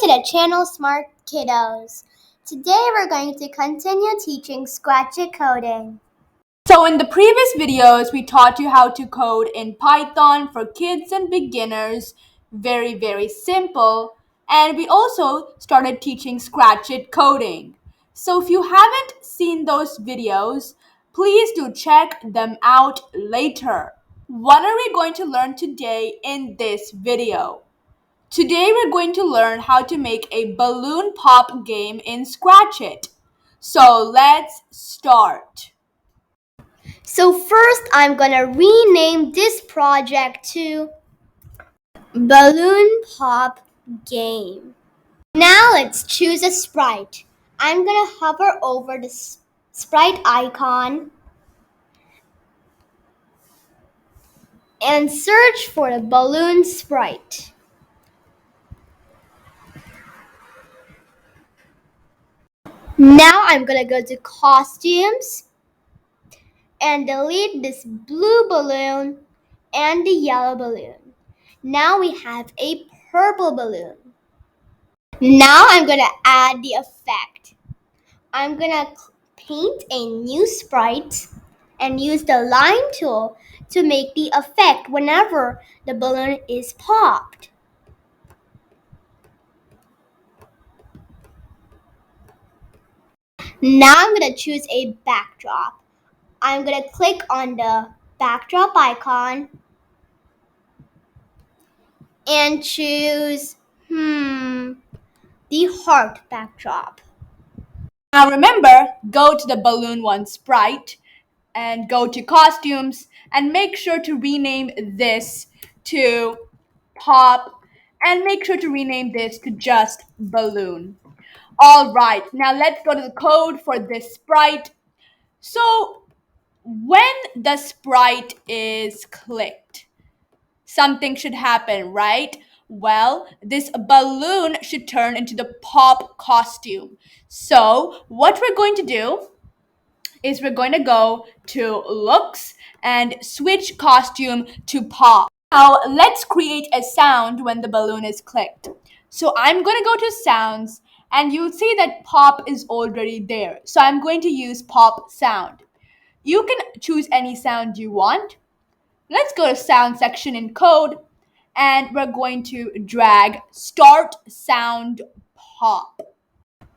to the channel Smart Kiddos. Today we're going to continue teaching Scratch It coding. So in the previous videos, we taught you how to code in Python for kids and beginners. Very, very simple. And we also started teaching Scratch It coding. So if you haven't seen those videos, please do check them out later. What are we going to learn today in this video? Today we're going to learn how to make a balloon pop game in Scratch It. So let's start. So first I'm going to rename this project to Balloon Pop Game. Now let's choose a sprite. I'm going to hover over the sprite icon and search for the balloon sprite. Now I'm going to go to costumes and delete this blue balloon and the yellow balloon. Now we have a purple balloon. Now I'm going to add the effect. I'm going to paint a new sprite and use the line tool to make the effect whenever the balloon is popped. Now I'm going to choose a backdrop. I'm going to click on the backdrop icon and choose the heart backdrop. Now remember, go to the balloon one sprite and go to costumes and make sure to rename this to pop and make sure to rename this to just balloon. All right, now let's go to the code for this sprite. So when the sprite is clicked, something should happen, right? Well, this balloon should turn into the pop costume. So what we're going to do is we're going to go to looks and switch costume to pop. Now let's create a sound when the balloon is clicked. So I'm going to go to sounds and you'll see that pop is already there. So I'm going to use pop sound. You can choose any sound you want. Let's go to sound section in code and we're going to drag start sound pop.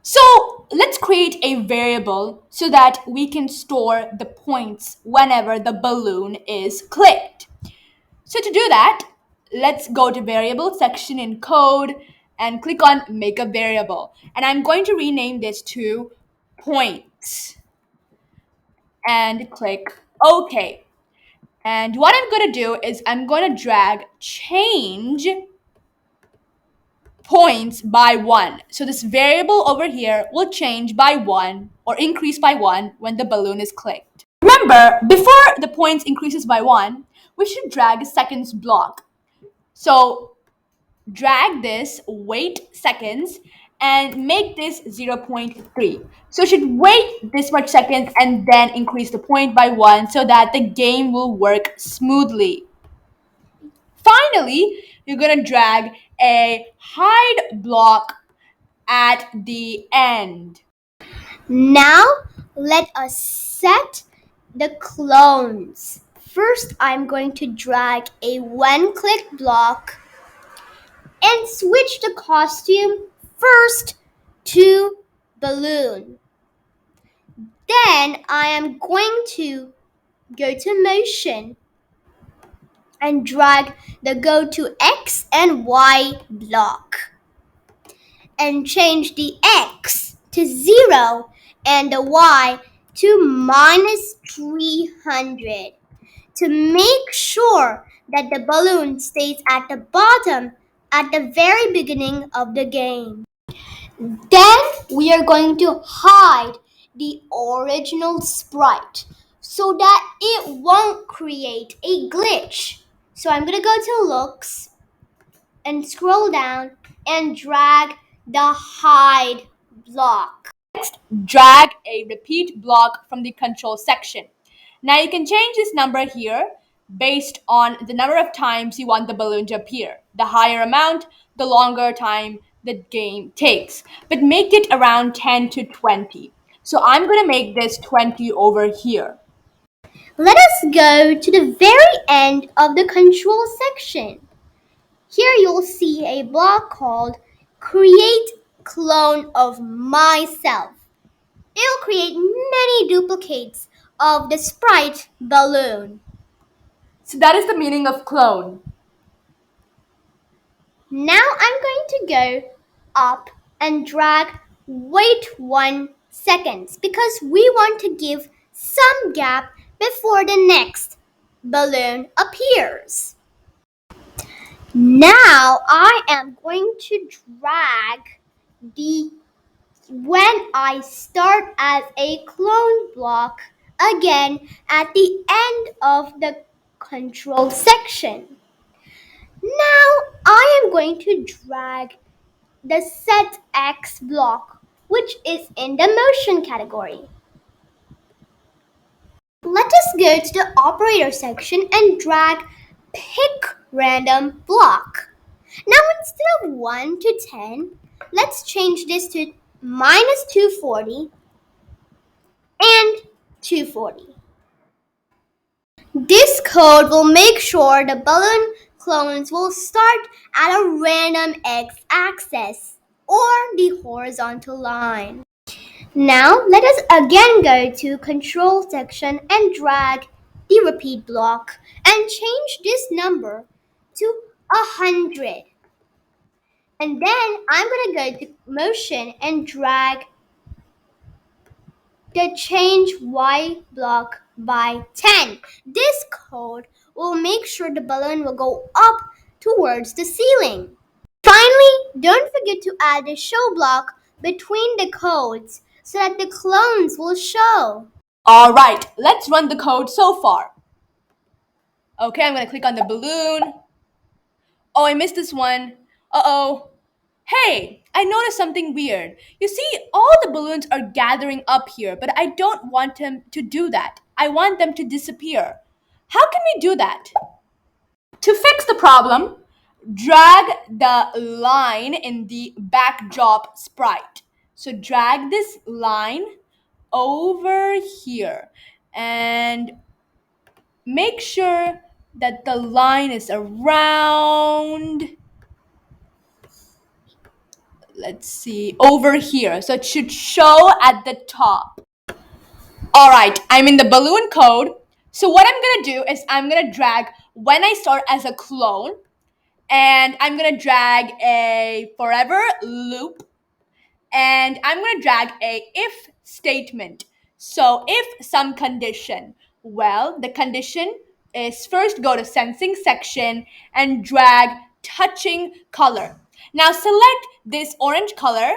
So let's create a variable so that we can store the points whenever the balloon is clicked. So to do that, let's go to variable section in code and click on make a variable. And I'm going to rename this to points and click OK. And what I'm going to do is I'm going to drag change points by 1. So this variable over here will change by 1 or increase by 1 when the balloon is clicked. Remember, before the points increases by 1, we should drag a seconds block. So drag this, wait seconds, and make this 0.3. So it should wait this much seconds and then increase the point by 1 so that the game will work smoothly. Finally, you're going to drag a hide block at the end. Now let us set the clones. First, I'm going to drag a one-click block and switch the costume first to balloon. Then I am going to go to motion and drag the go to X and Y block and change the X to 0 and the Y to minus 300 to make sure that the balloon stays at the bottom at the very beginning of the game. Then we are going to hide the original sprite so that it won't create a glitch. So I'm going to go to looks and scroll down and drag the hide block. Next, drag a repeat block from the control section. Now you can change this number here based on the number of times you want the balloon to appear. The higher amount, the longer time the game takes, but make it around 10 to 20. So I'm going to make this 20 over here. Let us go to the very end of the control section. Here you'll see a block called Create Clone of Myself. It'll create many duplicates of the sprite balloon. So that is the meaning of clone. Now I'm going to go up and drag wait 1 second because we want to give some gap before the next balloon appears. Now I am going to drag the when I start as a clone block again at the end of the control section. Now I am going to drag the set X block, which is in the motion category. Let us go to the operator section and drag pick random block. Now instead of 1 to 10, let's change this to minus 240 and 240. This code will make sure the balloon clones will start at a random x-axis or the horizontal line. Now let us again go to control section and drag the repeat block and change this number to 100. And then I'm going to go to motion and drag the change Y block by 10. This code will make sure the balloon will go up towards the ceiling. Finally, don't forget to add a show block between the codes so that the clones will show. All right, let's run the code so far. Okay, I'm going to click on the balloon. Oh, I missed this one. Uh-oh. Hey, I noticed something weird. You see, all the balloons are gathering up here, but I don't want them to do that. I want them to disappear. How can we do that? To fix the problem, drag the line in the backdrop sprite. So drag this line over here and make sure that the line is around, let's see, over here. So it should show at the top. All right, I'm in the balloon code. So what I'm gonna do is I'm gonna drag when I start as a clone, and I'm gonna drag a forever loop, and I'm gonna drag a if statement. So if some condition, well, the condition is first go to sensing section and drag touching color. Now select this orange color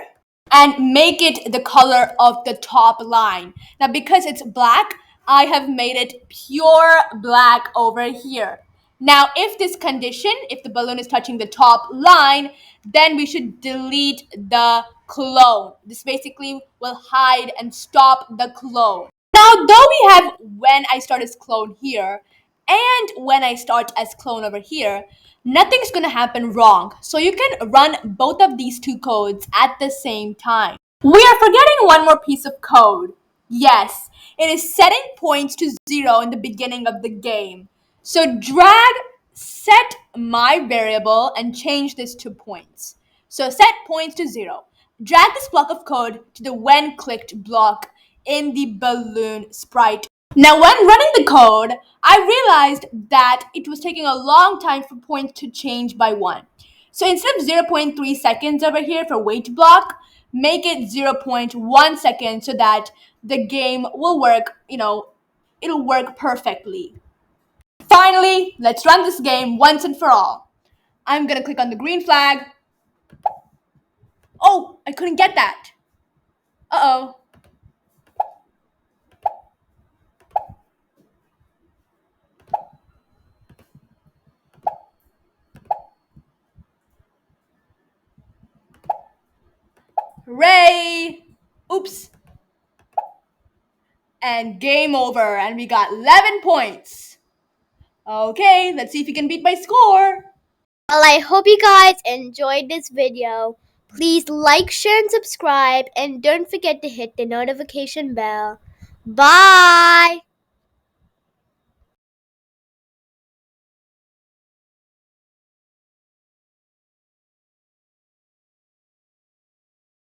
and make it the color of the top line. Now because it's black, I have made it pure black over here. Now if this condition, if the balloon is touching the top line, then we should delete the clone. This basically will hide and stop the clone. Now though we have when I start as clone here and when I start as clone over here, nothing's gonna happen wrong. So you can run both of these two codes at the same time. We are forgetting one more piece of code. Yes, it is setting points to 0 in the beginning of the game. So drag set my variable and change this to points. So set points to 0. Drag this block of code to the when clicked block in the balloon sprite. Now when running the code, I realized that it was taking a long time for points to change by 1. So instead of 0.3 seconds over here for wait block, make it 0.1 second so that the game will work, it'll work perfectly. Finally, let's run this game once and for all. I'm gonna click on the green flag. Oh, I couldn't get that. Uh-oh. Hooray! Oops. And game over, and we got 11 points. Okay, let's see if you can beat my score. Well, I hope you guys enjoyed this video. Please like, share, and subscribe, and don't forget to hit the notification bell. Bye!